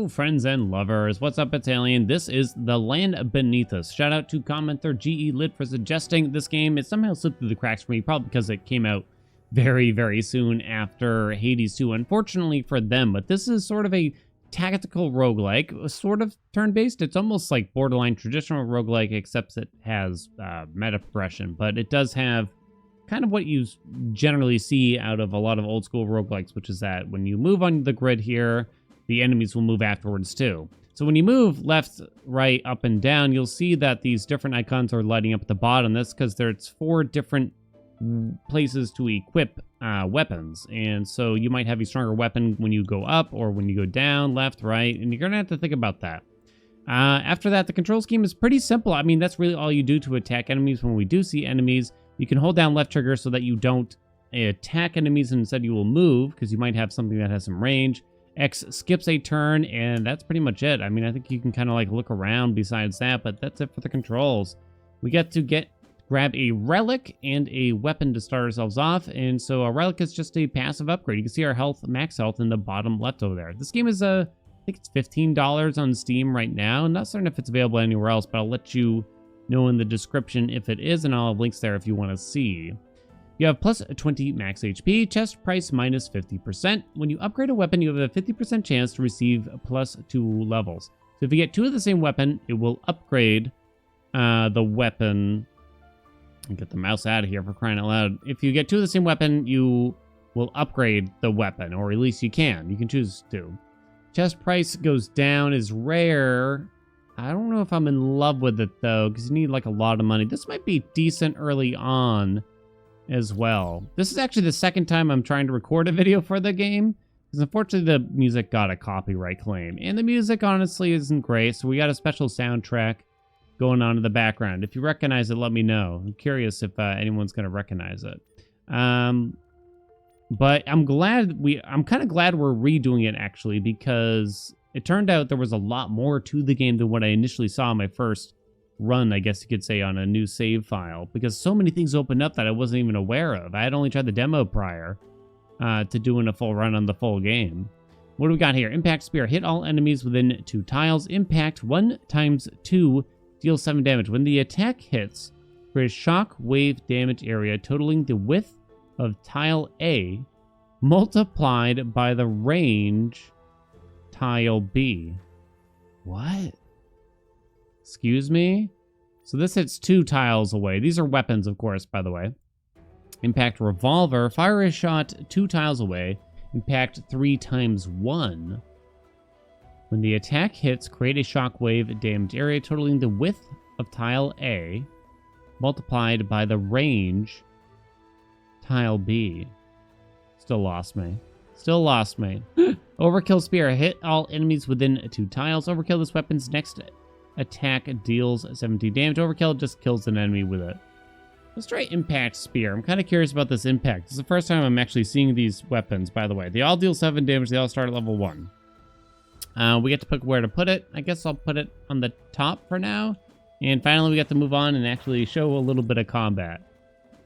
Hello, friends and lovers. What's up, it's Alien. This is The Land Beneath Us. Shout out to commenter GE Lit for suggesting this game. It somehow slipped through the cracks for me, probably because it came out very, very soon after Hades 2, unfortunately for them. But this is sort of a tactical roguelike, sort of turn-based. It's almost like borderline traditional roguelike, except it has meta progression. But it does have kind of what you generally see out of a lot of old school roguelikes, which is that when you move on the grid here, the enemies will move afterwards too. So when you move left, right, up, and down, you'll see that these different icons are lighting up at the bottom. That's because there's 4 different places to equip weapons. And so you might have a stronger weapon when you go up or when you go down, left, right, and you're going to have to think about that. After that, the control scheme is pretty simple. I mean, that's really all you do to attack enemies. When we do see enemies, you can hold down left trigger so that you don't attack enemies and instead you will move, because you might have something that has some range. X skips a turn, and that's pretty much it. I mean, I think you can kind of like look around besides that, but that's it for the controls. We get to grab a relic and a weapon to start ourselves off, and so a relic is just a passive upgrade. You can see our health, max health in the bottom left over there. This game is I think it's $15 on Steam right now. I'm not certain if it's available anywhere else, but I'll let you know in the description if it is, and I'll have links there if you want to see. You have plus 20 max HP, chest price minus 50%. When you upgrade a weapon, you have a 50% chance to receive plus 2 levels. So if you get 2 of the same weapon, it will upgrade the weapon. Get the mouse out of here for crying out loud. If you get 2 of the same weapon, you will upgrade the weapon, or at least you can. You can choose to. Chest price goes down, is rare. I don't know if I'm in love with it, though, because you need, like, a lot of money. This might be decent early on as well. This is actually the second time I'm trying to record a video for the game, because unfortunately the music got a copyright claim. And the music, honestly, isn't great, so we got a special soundtrack going on in the background. If you recognize it, let me know. I'm curious if anyone's going to recognize it. But I'm kind of glad we're redoing it, actually, because it turned out there was a lot more to the game than what I initially saw in my first run, I guess you could say, on a new save file, because so many things opened up that I wasn't even aware of. I had only tried the demo prior to doing a full run on the full game. What do we got here? Impact Spear. Hit all enemies within 2 tiles. Impact 1 times 2 deals 7 damage. When the attack hits, create a shock wave damage area totaling the width of tile A multiplied by the range tile B. What? Excuse me? So this hits 2 tiles away. These are weapons, of course, by the way. Impact Revolver. Fire a shot 2 tiles away. Impact 3 times 1. When the attack hits, create a shockwave damage area totaling the width of tile A multiplied by the range tile B. Still lost me. Still lost me. Overkill Spear. Hit all enemies within 2 tiles. Overkill. This weapon's next attack deals 17 damage. Overkill just kills an enemy with it. Let's try Impact Spear. I'm kind of curious about this impact. This is the first time I'm actually seeing these weapons, by the way. They all deal 7 damage. They all start at level 1. We get to pick where to put it. I guess I'll put it on the top for now. And finally, we get to move on and actually show a little bit of combat.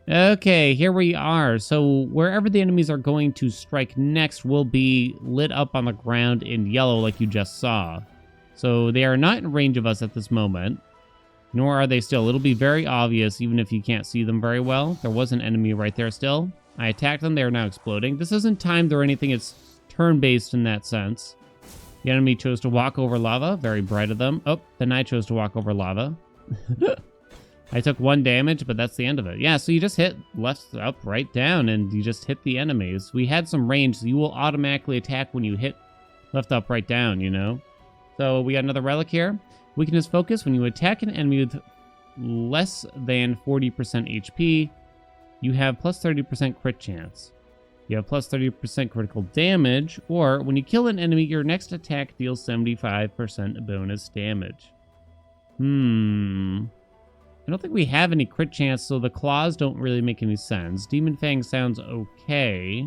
Okay, here we are. So wherever the enemies are going to strike next will be lit up on the ground in yellow like you just saw. So they are not in range of us at this moment, nor are they still. It'll be very obvious even if you can't see them very well. There was an enemy right there still. I attacked them. They are now exploding. This isn't timed or anything. It's turn-based in that sense. The enemy chose to walk over lava. Very bright of them. Oh, then I chose to walk over lava. I took 1 damage, but that's the end of it. Yeah, so you just hit left, up, right, down, and you just hit the enemies. We had some range, so you will automatically attack when you hit left, up, right, down, you know? So we got another relic here. Weakness Focus. When you attack an enemy with less than 40% HP, you have plus 30% crit chance. You have plus 30% critical damage, or when you kill an enemy, your next attack deals 75% bonus damage. I don't think we have any crit chance, so the claws don't really make any sense. Demon Fang sounds okay.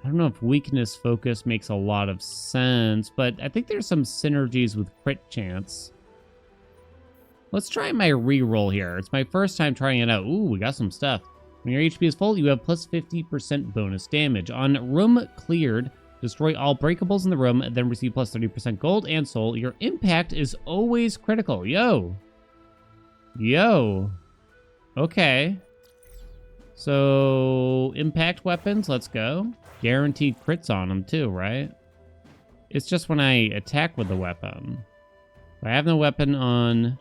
I don't know if Weakness Focus makes a lot of sense, but I think there's some synergies with crit chance. Let's try my reroll here. It's my first time trying it out. Ooh, we got some stuff. When your HP is full, you have plus 50% bonus damage. On room cleared, Destroy all breakables in the room, and then receive plus 30% gold and soul. Your impact is always critical. Yo. Okay. So, impact weapons, let's go. Guaranteed crits on them too, right? It's just when I attack with the weapon. I have no weapon on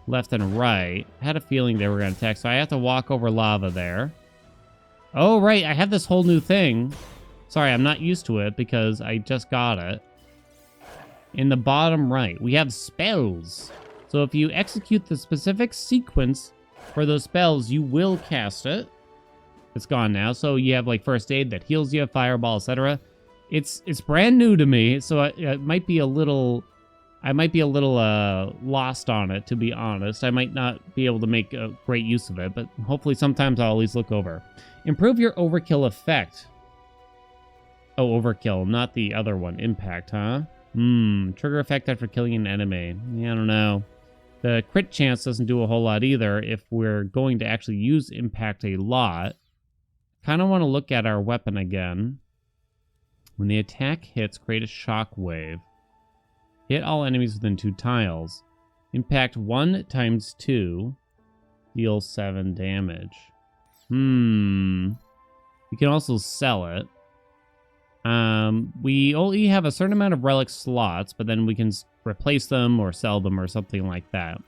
left and right. I had a feeling they were going to attack, so I have to walk over lava there. Oh, right, I have this whole new thing. Sorry, I'm not used to it because I just got it. In the bottom right, we have spells. So if you execute the specific sequence for those spells, you will cast it. It's gone now. So you have like first aid that heals you, fireball, etc. It's brand new to me, so it might be a little... I might be a little lost on it, to be honest. I might not be able to make a great use of it, but hopefully sometimes I'll at least look over. Improve your overkill effect. Oh, overkill, not the other one. Impact, huh? Trigger effect after killing an enemy. Yeah, I don't know. The crit chance doesn't do a whole lot either if we're going to actually use impact a lot. Kind of want to look at our weapon again. When the attack hits, create a shockwave. Hit all enemies within 2 tiles. Impact 1 times 2. Deal 7 damage. You can also sell it. We only have a certain amount of relic slots, but then we can replace them or sell them or something like that.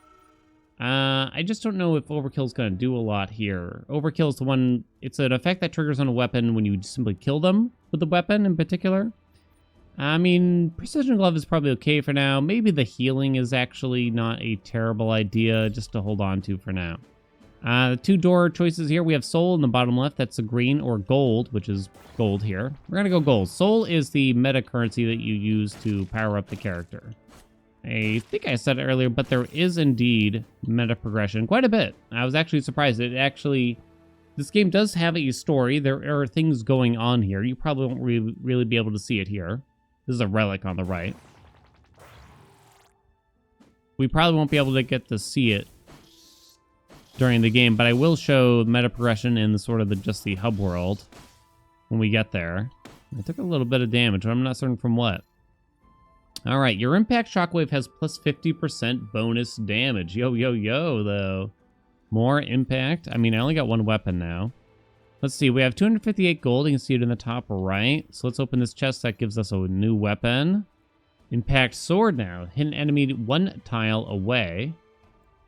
I just don't know if overkill is going to do a lot here. Overkill is the one... It's an effect that triggers on a weapon when you simply kill them with the weapon in particular. I mean, Precision Glove is probably okay for now. Maybe the healing is actually not a terrible idea just to hold on to for now. The 2 door choices here. We have Soul in the bottom left. That's a green, or gold, which is gold here. We're going to go gold. Soul is the meta currency that you use to power up the character. I think I said it earlier, but there is indeed meta progression. Quite a bit. I was actually surprised. This game does have a story. There are things going on here. You probably won't really be able to see it here. This is a relic on the right. We probably won't be able to get to see it during the game, but I will show meta progression in just the hub world when we get there. I took a little bit of damage, but I'm not certain from what. All right, your impact shockwave has plus 50% bonus damage. Yo, though. More impact. I mean, I only got 1 weapon now. Let's see, we have 258 gold. You can see it in the top right. So let's open this chest. That gives us a new weapon. Impact sword now. Hit an enemy 1 tile away.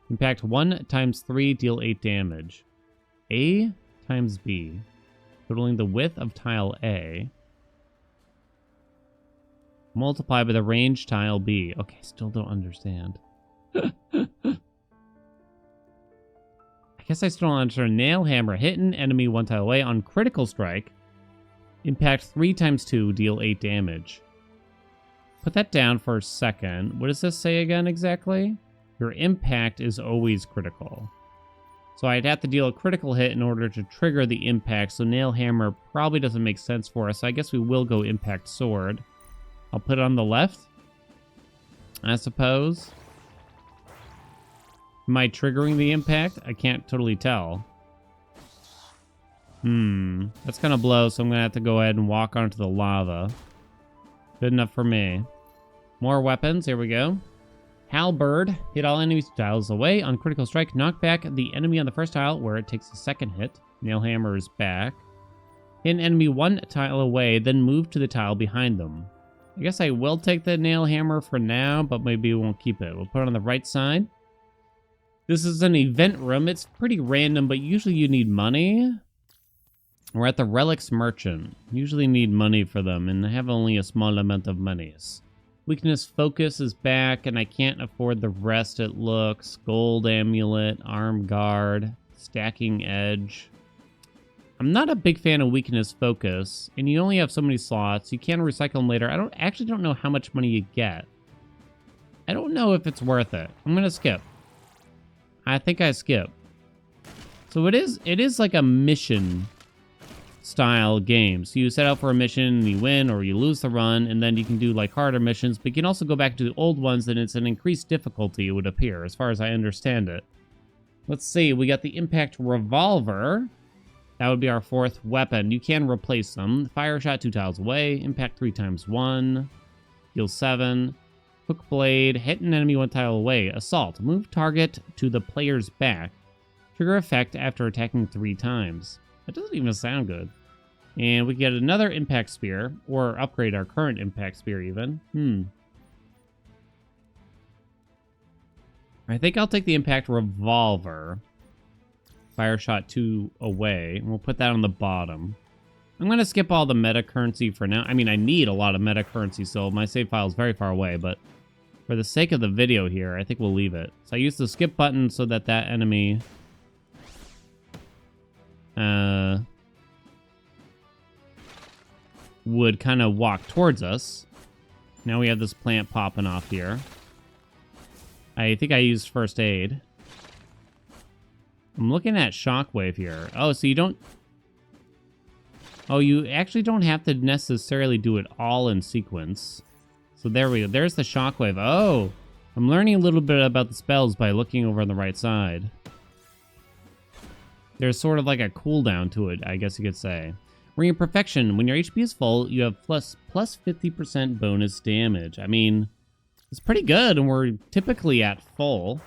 Impact 1 times 3, deal 8 damage. A times B. Totaling the width of tile A. Multiply by the range tile B. Okay, still don't understand. I guess I still don't understand. Nail hammer. Hit an enemy 1 tile away on critical strike. Impact 3 times 2, deal 8 damage. Put that down for a second. What does this say again exactly? Your impact is always critical. So I'd have to deal a critical hit in order to trigger the impact, so nail hammer probably doesn't make sense for us. So I guess we will go impact sword. I'll put it on the left, I suppose. Am I triggering the impact? I can't totally tell. That's gonna blow, so I'm gonna have to go ahead and walk onto the lava. Good enough for me. More weapons, here we go. Halberd, hit all enemies 2 tiles away. On critical strike, knock back the enemy on the first tile where it takes a second hit. Nail hammer is back. Hit an enemy 1 tile away, then move to the tile behind them. I guess I will take the nail hammer for now, but maybe we won't keep it. We'll put it on the right side. This is an event room. It's pretty random, but usually you need money. We're at the Relics Merchant. Usually need money for them, and I have only a small amount of monies. Weakness Focus is back, and I can't afford the rest, it looks. Gold Amulet, Arm Guard, Stacking Edge. I'm not a big fan of Weakness Focus, and you only have so many slots. You can recycle them later. I actually don't know how much money you get. I don't know if it's worth it. I'm going to skip. I think I skip. So it is like a mission style game. So you set out for a mission and you win or you lose the run, and then you can do like harder missions, but you can also go back to the old ones and it's an increased difficulty, it would appear, as far as I understand it. Let's see, we got the Impact Revolver. That would be our fourth weapon. You can replace them. Fire shot 2 tiles away. Impact 3 times 1. Heal 7. Hook blade. Hit an enemy 1 tile away. Assault. Move target to the player's back. Trigger effect after attacking 3 times. That doesn't even sound good. And we get another impact spear. Or upgrade our current impact spear even. I think I'll take the impact revolver. Fire shot 2 away. And we'll put that on the bottom. I'm going to skip all the meta currency for now. I mean, I need a lot of meta currency, so my save file is very far away. But for the sake of the video here, I think we'll leave it. So I use the skip button so that that enemy... would kind of walk towards us. Now we have this plant popping off here. I think I used first aid. I'm looking at shockwave here. Oh, so you don't... Oh, you actually don't have to necessarily do it all in sequence. So there we go. There's the shockwave. Oh! I'm learning a little bit about the spells by looking over on the right side. There's sort of like a cooldown to it, I guess you could say. Ring of Perfection. When your HP is full, you have plus 50% bonus damage. I mean, it's pretty good, and we're typically at full.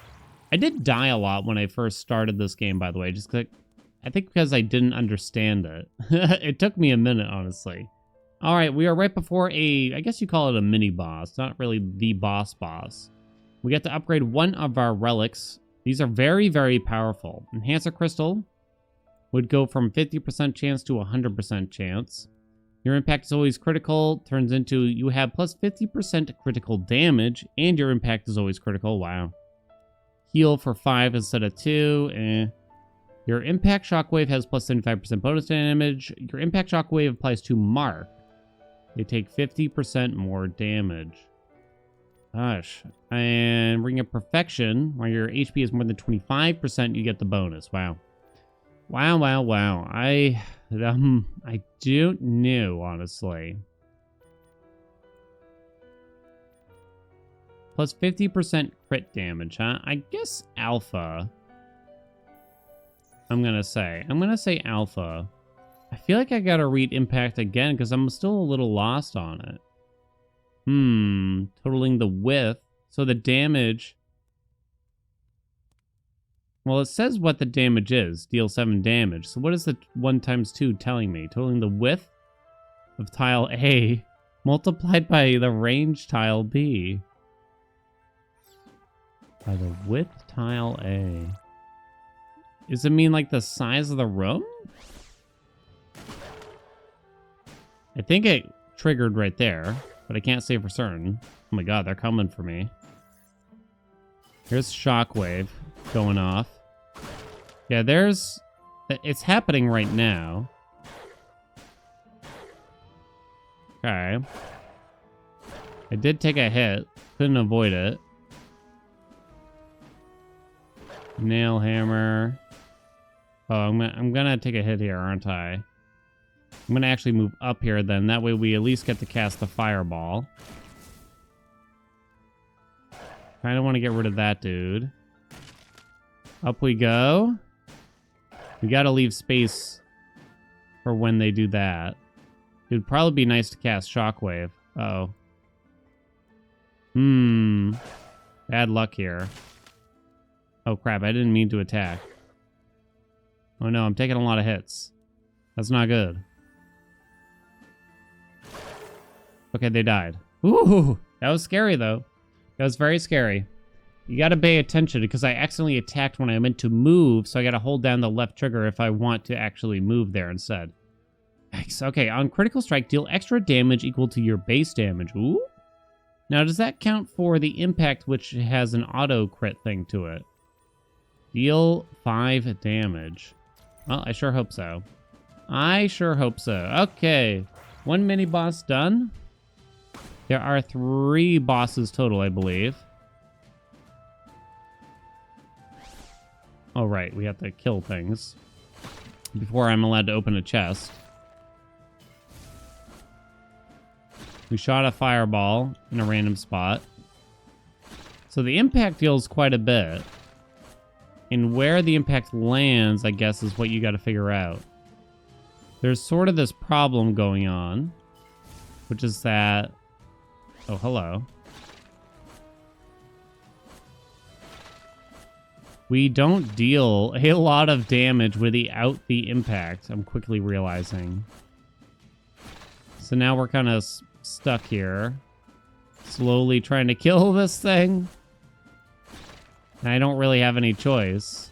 I did die a lot when I first started this game, by the way, just I think because I didn't understand it. It took me a minute, honestly. All right, we are right before I guess you call it a mini-boss, not really the boss. We get to upgrade one of our relics. These are very, very powerful. Enhancer Crystal would go from 50% chance to 100% chance. Your impact is always critical, turns into you have plus 50% critical damage, and your impact is always critical. Wow. Heal for 5 instead of 2. Your impact shockwave has plus 75% bonus damage. Your impact shockwave applies to Mark. They take 50% more damage. Gosh. And Ring of Perfection, where your HP is more than 25%, you get the bonus. Wow. Wow. I don't know, honestly. Plus 50% crit damage, huh? I guess alpha. I'm gonna say alpha. I feel like I gotta read impact again because I'm still a little lost on it. Totaling the width. So the damage... Well, it says what the damage is. Deal 7 damage. So what is the 1 times 2 telling me? Totaling the width of tile A multiplied by the range tile B. By the width tile A. Does it mean like the size of the room? I think it triggered right there, but I can't say for certain. Oh my god, they're coming for me. Here's shockwave going off. Yeah, it's happening right now. Okay. I did take a hit. Couldn't avoid it. Nail hammer. Oh, I'm gonna take a hit here, aren't I? I'm gonna actually move up here then. That way we at least get to cast the fireball. Kinda want to get rid of that dude. Up we go. We gotta leave space for when they do that. It would probably be nice to cast shockwave. Uh-oh. Bad luck here. Oh crap, I didn't mean to attack. Oh no, I'm taking a lot of hits. That's not good. Okay, they died. Ooh, that was scary though. That was very scary. You gotta pay attention because I accidentally attacked when I meant to move, so I gotta hold down the left trigger if I want to actually move there instead. Yikes. Okay, on critical strike, deal extra damage equal to your base damage. Ooh. Now, does that count for the impact, which has an auto crit thing to it? Deal 5 damage. Well, I sure hope so. Okay. 1 mini boss done. There are 3 bosses total, I believe. Oh, right. We have to kill things before I'm allowed to open a chest. We shot a fireball in a random spot. So the impact deals quite a bit. And where the impact lands, I guess, is what you got to figure out. there's sort of this problem going on, which is that... Oh, hello. We don't deal a lot of damage without the impact, I'm quickly realizing. So now we're kind of stuck here. Slowly trying to kill this thing. And I don't really have any choice.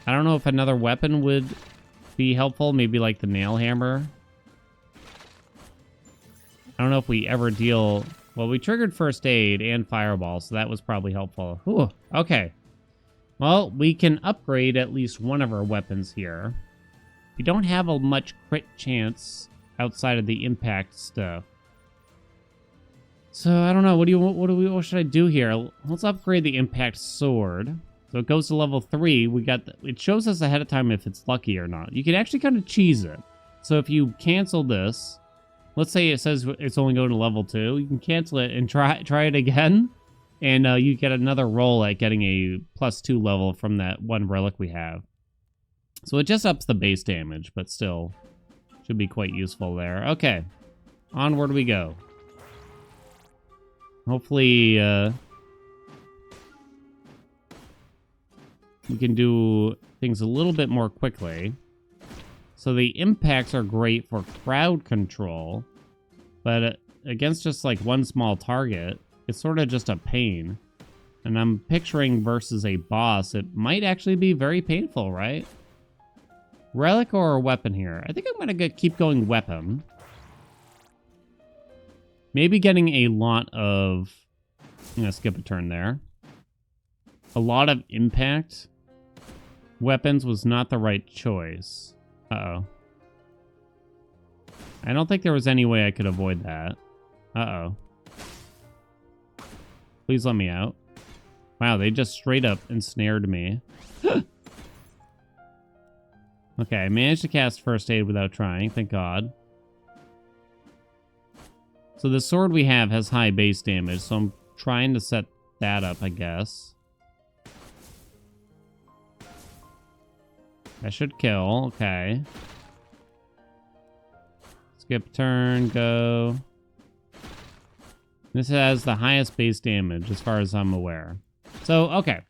I don't know if another weapon would be helpful. Maybe like the nail hammer. I don't know if we ever deal... Well, we triggered first aid and fireball, so that was probably helpful. Ooh, okay. Well, we can upgrade at least one of our weapons here. We don't have a much crit chance outside of the impact stuff. So I don't know. What should I do here? Let's upgrade the impact sword. So it goes to level 3. It shows us ahead of time if it's lucky or not. You can actually kind of cheese it. So if you cancel this, let's say it says it's only going to level 2, you can cancel it and try it again, and you get another roll at getting a +2 level from that one relic we have. So it just ups the base damage, but still should be quite useful there. Okay, onward we go. Hopefully, we can do things a little bit more quickly. So the impacts are great for crowd control, but against just like one small target, it's sort of just a pain. And I'm picturing versus a boss, it might actually be very painful, right? Relic or a weapon here? I think I'm going to keep going weapon. Maybe getting a lot of... I'm going to skip a turn there. A lot of impact weapons was not the right choice. Uh-oh. I don't think there was any way I could avoid that. Uh-oh. Please let me out. Wow, they just straight up ensnared me. Okay, I managed to cast first aid without trying, thank God. So the sword we have has high base damage, so I'm trying to set that up, I guess. That should kill, okay. Skip turn, go. This has the highest base damage as far as I'm aware. So, okay.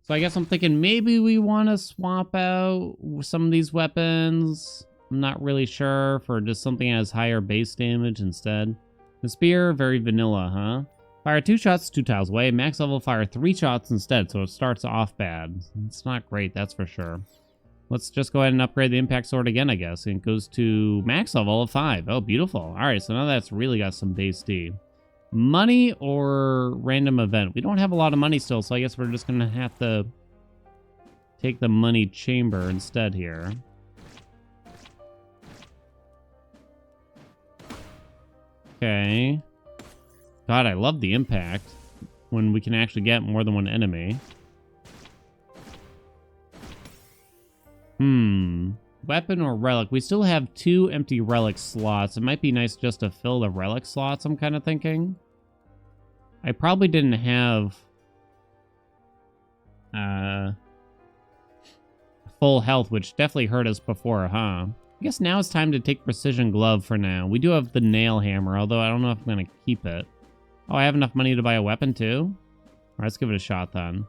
So I guess I'm thinking maybe we want to swap out some of these weapons. I'm not really sure, for just something that has higher base damage instead. The spear, very vanilla, huh? Fire 2 shots 2 tiles away. Max level fire 3 shots instead, so it starts off bad. It's not great, that's for sure. Let's just go ahead and upgrade the impact sword again, I guess. And it goes to max level of 5. Oh, beautiful. All right, so now that's really got some base D. Money or random event? We don't have a lot of money still, so I guess we're just going to have to take the money chamber instead here. Okay. God, I love the impact when we can actually get more than one enemy. Weapon or relic? We still have 2 empty relic slots. It might be nice just to fill the relic slots, I'm kind of thinking. I probably didn't have full health, which definitely hurt us before, huh? I guess now it's time to take Precision Glove for now. We do have the Nail Hammer, although I don't know if I'm going to keep it. Oh, I have enough money to buy a weapon too? All right, let's give it a shot then.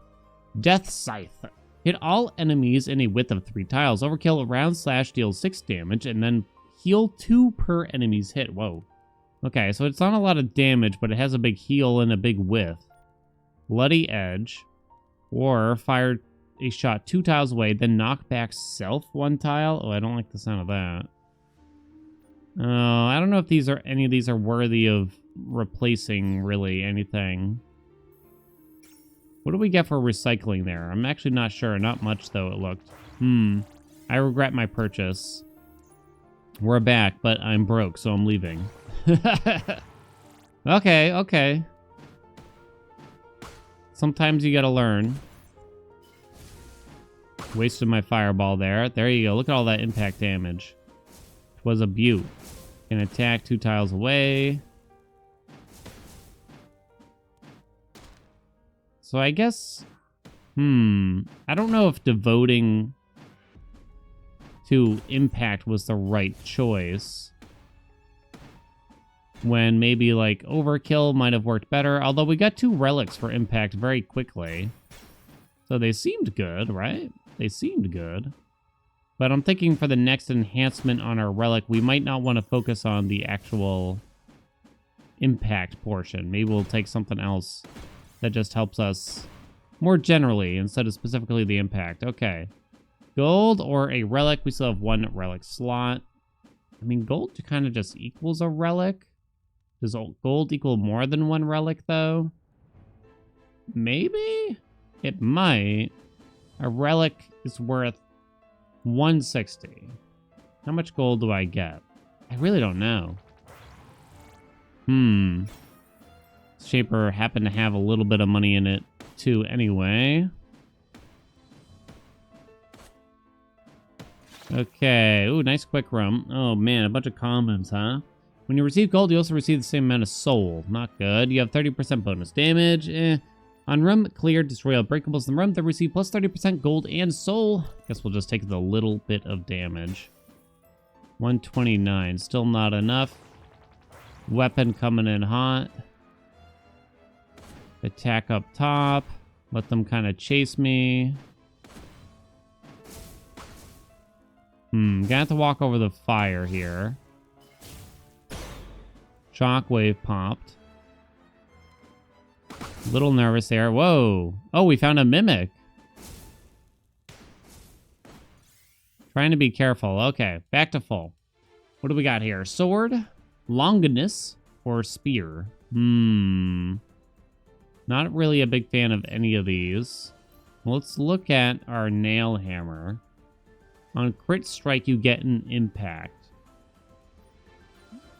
Death Scythe. Hit all enemies in a width of 3 tiles. Overkill round slash deals 6 damage, and then heal 2 per enemy's hit. Whoa. Okay, so it's not a lot of damage, but it has a big heal and a big width. Bloody Edge. Or fire a shot 2 tiles away, then knock back self 1 tile. Oh, I don't like the sound of that. Oh, I don't know if any of these are worthy of replacing really anything. What do we get for recycling there? I'm actually not sure. Not much, though, it looked. I regret my purchase. We're back, but I'm broke, so I'm leaving. Okay. Sometimes you gotta learn. Wasted my fireball there. There you go. Look at all that impact damage. It was a beaut. Can attack 2 tiles away. So I guess, I don't know if devoting to impact was the right choice. When maybe like overkill might have worked better. Although we got 2 relics for impact very quickly. So they seemed good, right? They seemed good. But I'm thinking for the next enhancement on our relic, we might not want to focus on the actual impact portion. Maybe we'll take something else that just helps us more generally instead of specifically the impact. Okay. Gold or a relic. We still have 1 relic slot. I mean, gold kind of just equals a relic. Does gold equal more than 1 relic, though? Maybe? It might. A relic is worth 160. How much gold do I get? I really don't know. Shaper happened to have a little bit of money in it, too, anyway. Okay. Ooh, nice quick rum. Oh, man, a bunch of commons, huh? When you receive gold, you also receive the same amount of soul. Not good. You have 30% bonus damage. On rum cleared, destroy all breakables in the rum. They receive plus 30% gold and soul. Guess we'll just take the little bit of damage. 129. Still not enough. Weapon coming in hot. Attack up top. Let them kind of chase me. Gonna have to walk over the fire here. Shockwave popped. Little nervous there. Whoa. Oh, we found a mimic. Trying to be careful. Okay, back to full. What do we got here? Sword, longinus, or spear? Not really a big fan of any of these. Let's look at our nail hammer. On crit strike, you get an impact.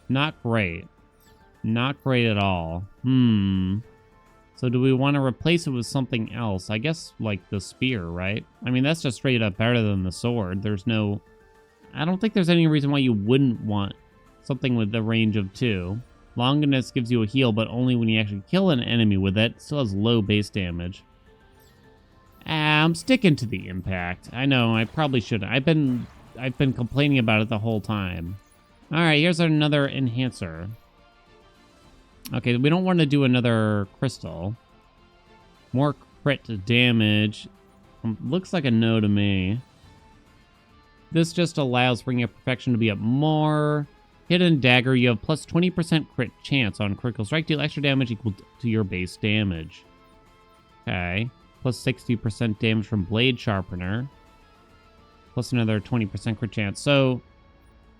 Not great. Not great at all. So do we want to replace it with something else? I guess like the spear, right? I mean, that's just straight up better than the sword. There's no... I don't think there's any reason why you wouldn't want something with the range of 2. Longinus gives you a heal, but only when you actually kill an enemy with it. Still has low base damage. I'm sticking to the impact. I know, I probably shouldn't. I've been complaining about it the whole time. All right, here's another enhancer. Okay, we don't want to do another crystal. More crit damage. Looks like a no to me. This just allows bringing up perfection to be up more. Hidden dagger, you have plus 20% crit chance on critical strike. Deal extra damage equal to your base damage. Okay. Plus 60% damage from blade sharpener. Plus another 20% crit chance. So,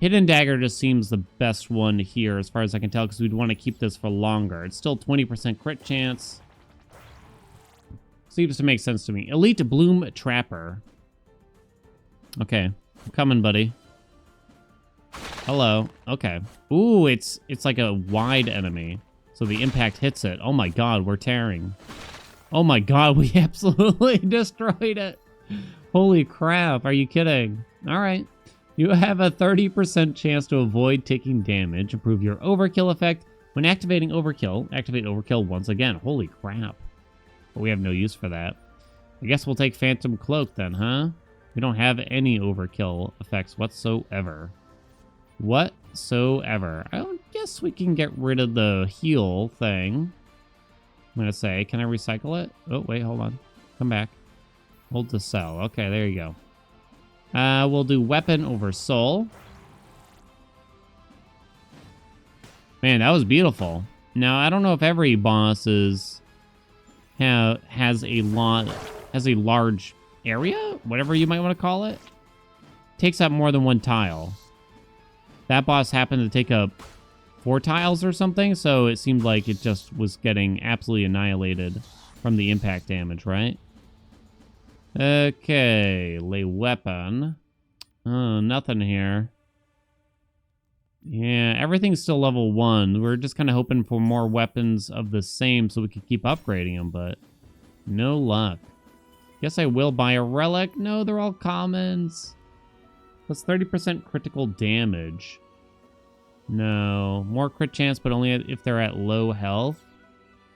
hidden dagger just seems the best one here as far as I can tell because we'd want to keep this for longer. It's still 20% crit chance. Seems to make sense to me. Elite bloom trapper. Okay. I'm coming, buddy. Hello. Okay. Ooh, it's like a wide enemy. So the impact hits it. Oh my god, we're tearing. Oh my god, we absolutely destroyed it. Holy crap, are you kidding? Alright. You have a 30% chance to avoid taking damage. Improve your overkill effect. When activating overkill, activate overkill once again. Holy crap. But we have no use for that. I guess we'll take Phantom Cloak then, huh? We don't have any overkill effects whatsoever. Whatsoever. I guess we can get rid of the heal thing. I'm going to say, can I recycle it? Oh, wait, hold on. Come back. Hold to sell. Okay, there you go. We'll do weapon over soul. Man, that was beautiful. Now, I don't know if every boss has a large area, whatever you might want to call it. Takes up more than 1 tile. That boss happened to take up 4 tiles or something, so it seemed like it just was getting absolutely annihilated from the impact damage, right? Okay, lay weapon. Oh, nothing here. Yeah, everything's still level 1. We're just kind of hoping for more weapons of the same so we can keep upgrading them, but no luck. Guess I will buy a relic. No, they're all commons. Plus 30% critical damage. No. More crit chance, but only if they're at low health.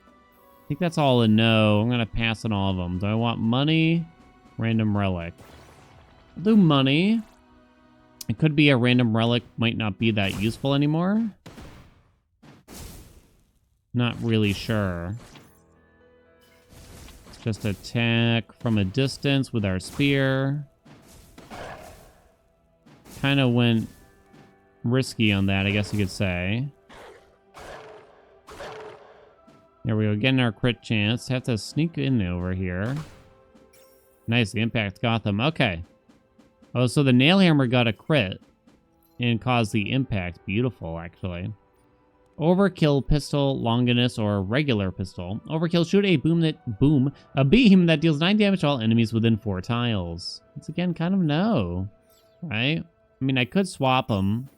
I think that's all a no. I'm going to pass on all of them. Do I want money? Random relic. I'll do money. It could be a random relic, might not be that useful anymore. Not really sure. Let's just attack from a distance with our spear. Kind of went risky on that, I guess you could say. There we go, getting our crit chance. Have to sneak in over here. Nice, the impact got them. Okay. Oh, so the nail hammer got a crit and caused the impact. Beautiful, actually. Overkill pistol, Longinus, or regular pistol. Overkill, shoot a a beam that deals 9 damage to all enemies within 4 tiles. It's again kind of no, right? I mean, I could swap them.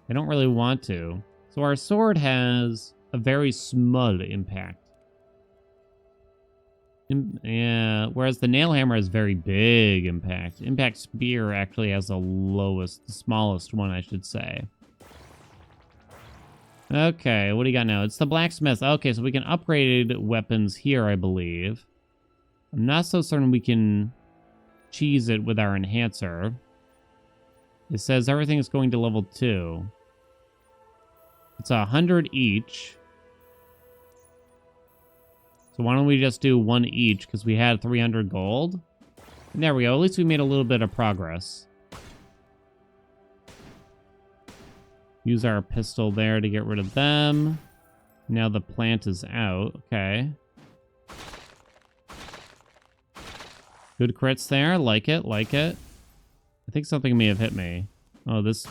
I don't really want to. So our sword has a very small impact. Yeah, whereas the nail hammer has very big impact. Impact spear actually has the smallest one, I should say. Okay, what do you got now? It's the blacksmith. Okay, so we can upgrade weapons here, I believe. I'm not so certain we can cheese it with our enhancer. It says everything is going to level 2. It's 100 each. So why don't we just do 1 each, because we had 300 gold. And there we go. At least we made a little bit of progress. Use our pistol there to get rid of them. Now the plant is out. Okay. Good crits there. Like it, like it. I think something may have hit me. Oh, this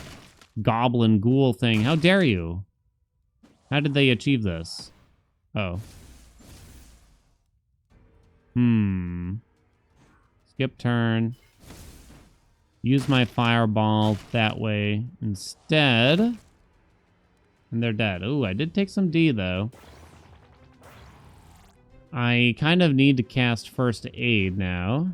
goblin ghoul thing. How dare you? How did they achieve this? Oh. Skip turn. Use my fireball that way instead. And they're dead. Ooh, I did take some D, though. I kind of need to cast first aid now.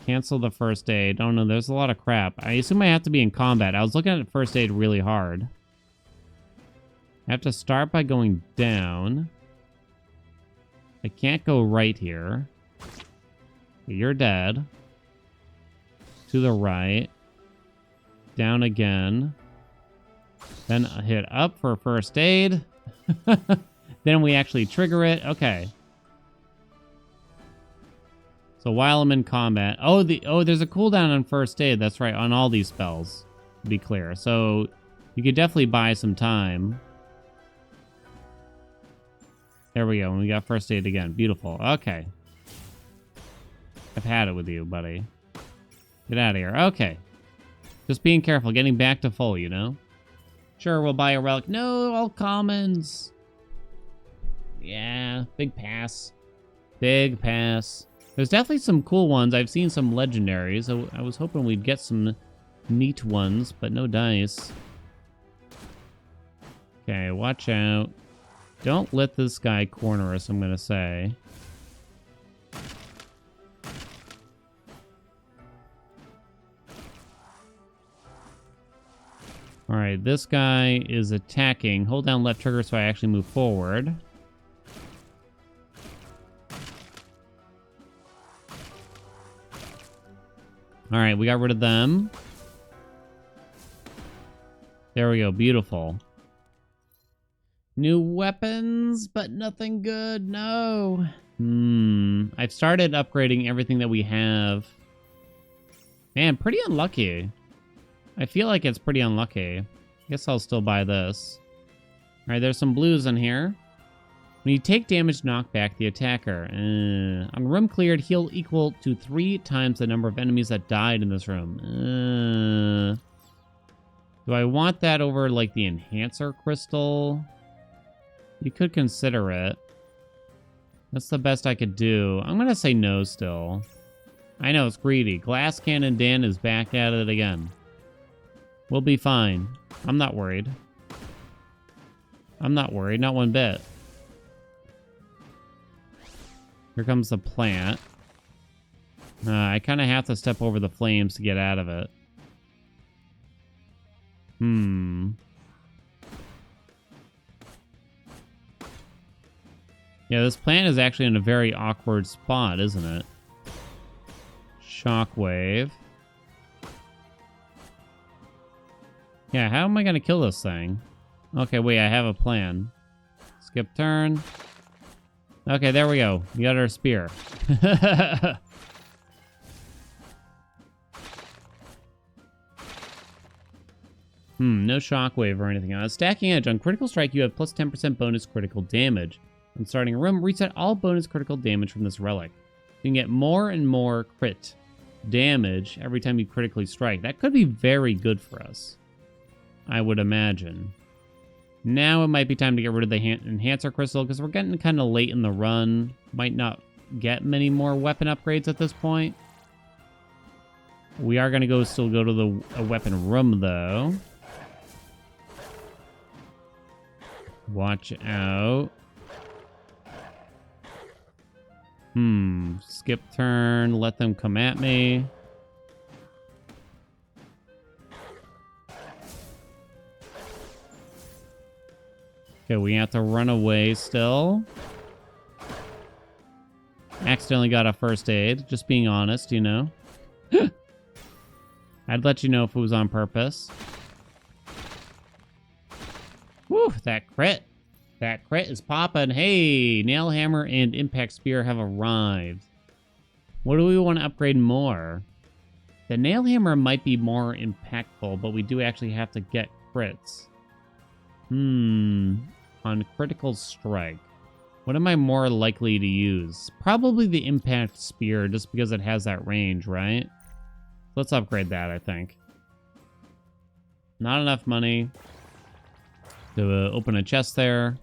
Cancel the first aid. Oh no, there's a lot of crap. I assume I have to be in combat. I was looking at first aid really hard. I have to start by going down. I can't go right here. You're dead. To the right. Down again. Then hit up for first aid. Then we actually trigger it. Okay. So while I'm in combat... Oh, there's a cooldown on first aid. That's right, on all these spells, to be clear. So you could definitely buy some time. There we go. And we got first aid again. Beautiful. Okay. I've had it with you, buddy. Get out of here. Okay. Just being careful. Getting back to full, you know? Sure, we'll buy a relic. No, all commons. Yeah, big pass. Big pass. There's definitely some cool ones. I've seen some legendaries. I was hoping we'd get some neat ones, but no dice. Okay, watch out. Don't let this guy corner us, I'm going to say. Alright, this guy is attacking. Hold down left trigger so I actually move forward. Alright, we got rid of them. There we go, beautiful. New weapons, but nothing good, no. I've started upgrading everything that we have. Man, pretty unlucky. I feel like it's pretty unlucky. I guess I'll still buy this. Alright, there's some blues in here. When you take damage, knock back the attacker. On room cleared, heal equal to 3 times the number of enemies that died in this room. Do I want that over, like, the enhancer crystal? You could consider it. That's the best I could do. I'm gonna say no still. I know, it's greedy. Glass Cannon Dan is back at it again. We'll be fine. I'm not worried. I'm not worried, not one bit. Here comes the plant. I kind of have to step over the flames to get out of it. Yeah, this plant is actually in a very awkward spot, isn't it? Shockwave. Yeah, how am I going to kill this thing? Okay, wait, I have a plan. Skip turn. Okay, there we go. We got our spear. No shockwave or anything. Stacking edge. On critical strike, you have plus 10% bonus critical damage. On starting a room, reset all bonus critical damage from this relic. You can get more and more crit damage every time you critically strike. That could be very good for us, I would imagine. Now it might be time to get rid of the enhancer crystal because we're getting kind of late in the run. Might not get many more weapon upgrades at this point. We are going to still go to the weapon room, though. Watch out. Skip turn. Let them come at me. Okay, we have to run away still. Accidentally got a first aid. Just being honest, you know. I'd let you know if it was on purpose. Whew, that crit. That crit is popping. Hey, Nail Hammer and Impact Spear have arrived. What do we want to upgrade more? The Nail Hammer might be more impactful, but we do actually have to get crits. On critical strike. What am I more likely to use? Probably the Impact Spear, just because it has that range, right? Let's upgrade that, I think. Not enough money to open a chest there.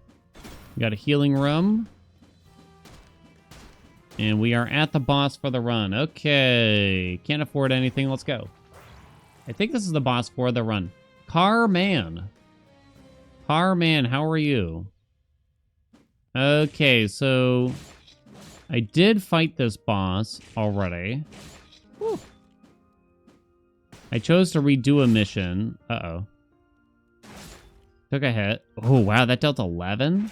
We got a healing room. And we are at the boss for the run. Okay. Can't afford anything. Let's go. I think this is the boss for the run. Carman. Carman, how are you? Okay, so I did fight this boss already. Whew. I chose to redo a mission. Uh-oh. Took a hit. Oh, wow, that dealt 11?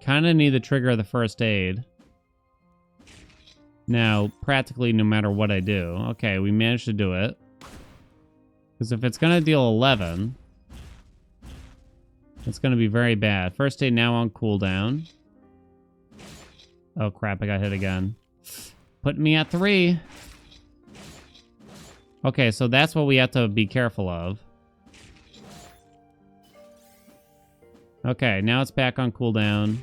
Kind of need the trigger of the first aid. Now, practically no matter what I do. Okay, we managed to do it. Because if it's going to deal 11, it's going to be very bad. First aid now on cooldown. Oh, crap, I got hit again. Putting me at 3. Okay, so that's what we have to be careful of. Okay, now it's back on cooldown.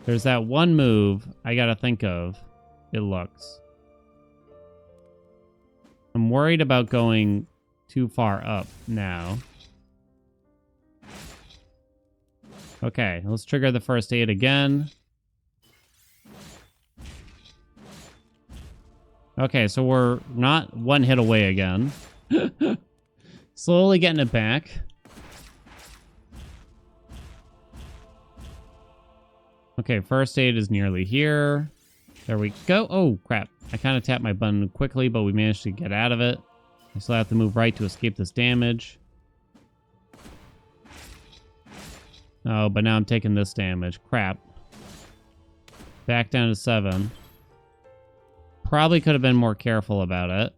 There's that one move I gotta think of. It looks. I'm worried about going too far up now. Okay, let's trigger the first aid again. Okay, so we're not one hit away again. Slowly getting it back. Okay, first aid is nearly here. There we go. Oh, crap. I kind of tapped my button quickly, but we managed to get out of it. I still have to move right to escape this damage. Oh, but now I'm taking this damage. Crap. Back down to 7. Probably could have been more careful about it.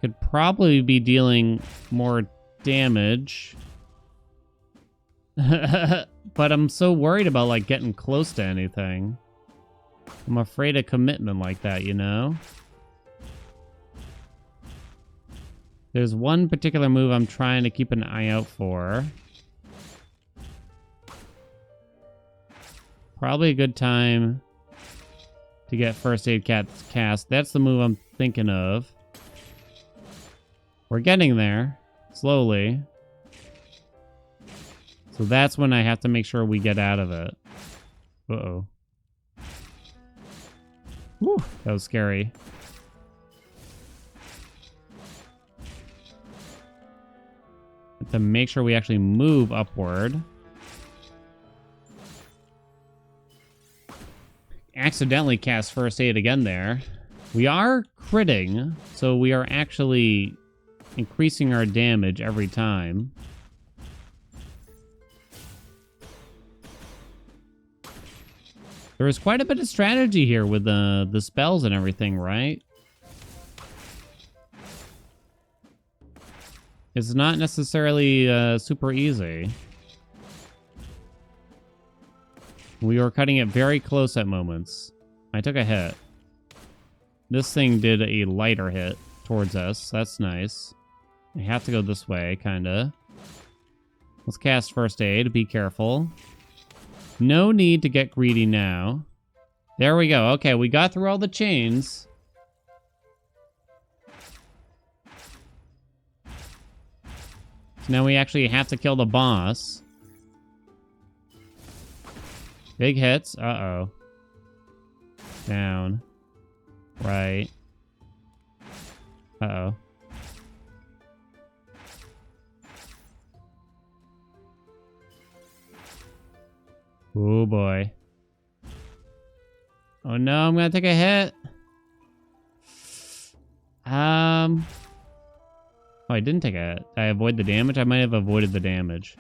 Could probably be dealing more damage. But I'm so worried about, like, getting close to anything. I'm afraid of commitment like that, you know? There's one particular move I'm trying to keep an eye out for. Probably a good time to get first aid cast. That's the move I'm thinking of. We're getting there, slowly. So that's when I have to make sure we get out of it. Uh-oh. Whew, that was scary. to make sure we actually move upward. Accidentally cast first aid again there. We are critting, so we are actually increasing our damage every time. There is quite a bit of strategy here with the spells and everything, right? It's not necessarily super easy. We were cutting it very close at moments. I took a hit. This thing did a lighter hit towards us. That's nice. I have to go this way, kinda. Let's cast first aid. Be careful. No need to get greedy now. There we go. Okay, we got through all the chains. So now we actually have to kill the boss. Big hits. Uh-oh. Down. Right. Uh-oh. Oh, boy. Oh, no, I'm gonna take a hit. Oh, I didn't take a hit. Did I avoid the damage? I might have avoided the damage.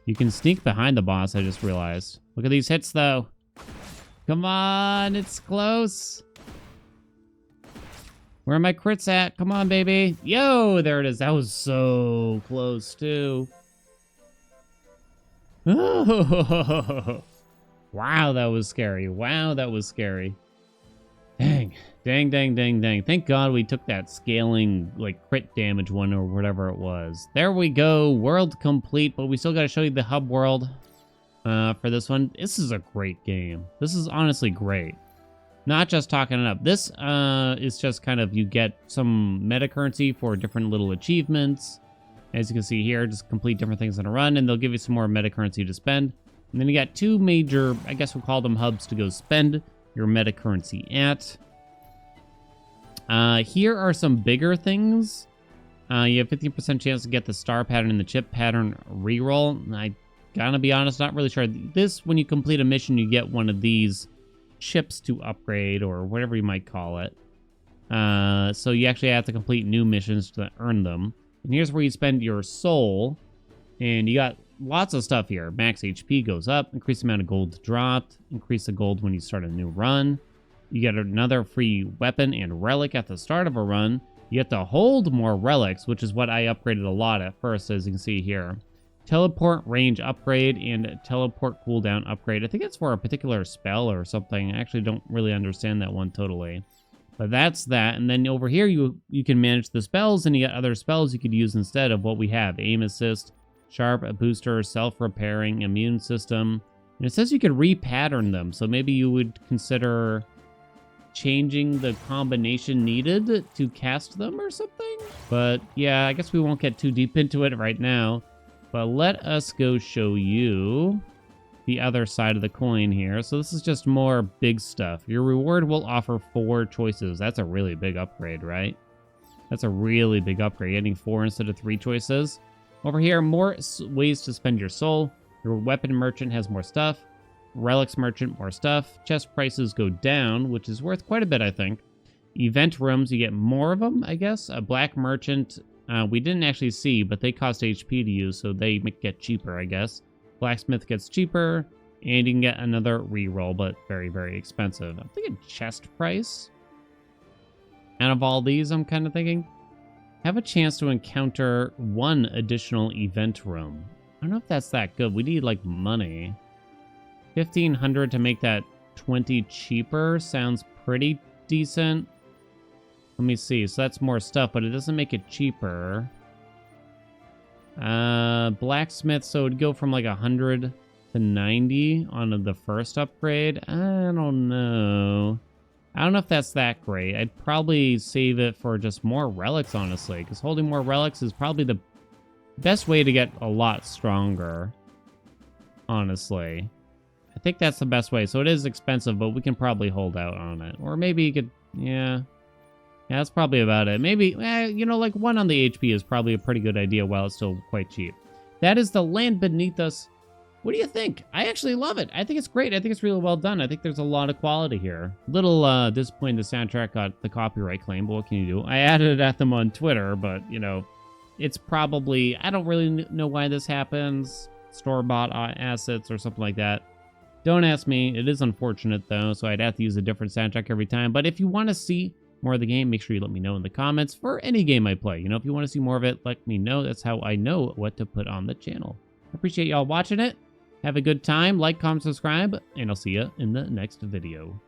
You can sneak behind the boss, I just realized. Look at these hits, though. Come on, it's close. Where are my crits at? Come on, baby. Yo, there it is. That was so close, too. Oh, wow, that was scary. Wow, that was scary. Dang. Dang, dang, dang, dang. Thank God we took that scaling, like, crit damage one or whatever it was. There we go. World complete, but we still got to show you the hub world for this one. This is a great game. This is honestly great. Not just talking it up. This is just kind of, you get some meta currency for different little achievements. As you can see here, just complete different things in a run, and they'll give you some more meta currency to spend. And then you got two major, I guess we'll call them hubs to go spend your meta currency at. Here are some bigger things. You have 15% chance to get the star pattern and the chip pattern reroll. I gotta be honest, not really sure. This, when you complete a mission, you get one of these chips to upgrade, or whatever you might call it. So you actually have to complete new missions to earn them. And here's where you spend your soul. And you got lots of stuff here. Max HP goes up, increase the amount of gold dropped, increase the gold when you start a new run. You get another free weapon and relic at the start of a run. You get to hold more relics, which is what I upgraded a lot at first, as you can see here. Teleport range upgrade and teleport cooldown upgrade. I think it's for a particular spell or something. I actually don't really understand that one totally. But that's that. And then over here, you can manage the spells, and you got other spells you could use instead of what we have. Aim assist, sharp booster, self-repairing, immune system. And it says you could repattern them. So maybe you would consider changing the combination needed to cast them or something. But yeah, I guess we won't get too deep into it right now. But let us go show you the other side of the coin here. So this is just more big stuff. Your reward will offer 4 choices. That's a really big upgrade, right? That's a really big upgrade. Getting 4 instead of 3 choices. Over here, more ways to spend your soul. Your weapon merchant has more stuff. Relics merchant, more stuff. Chest prices go down, which is worth quite a bit, I think. Event rooms, you get more of them, I guess. A black merchant, we didn't actually see, but they cost HP to use, so they get cheaper, I guess. Blacksmith gets cheaper, and you can get another reroll, but very, very expensive. I'm thinking chest price. Out of all these, I'm kind of thinking, have a chance to encounter 1 additional event room. I don't know if that's that good. We need, like, money. 1,500 to make that 20 cheaper sounds pretty decent. Let me see. So that's more stuff, but it doesn't make it cheaper. Blacksmith, so it would go from like 100 to 90 on the first upgrade. I don't know. I don't know if that's that great. I'd probably save it for just more relics, honestly, because holding more relics is probably the best way to get a lot stronger, honestly. I think that's the best way. So it is expensive, but we can probably hold out on it. Or maybe you could, yeah. Yeah, that's probably about it. Maybe, you know, like 1 on the HP is probably a pretty good idea while it's still quite cheap. That is The Land Beneath Us. What do you think? I actually love it. I think it's great. I think it's really well done. I think there's a lot of quality here. Little disappointed the soundtrack got the copyright claim, but what can you do? I added it at them on Twitter, but, you know, it's probably... I don't really know why this happens. Store-bought assets or something like that. Don't ask me. It is unfortunate, though, so I'd have to use a different soundtrack every time. But if you want to see more of the game, make sure you let me know in the comments for any game I play. You know, if you want to see more of it, let me know. That's how I know what to put on the channel. I appreciate y'all watching it. Have a good time. Like, comment, subscribe, and I'll see you in the next video.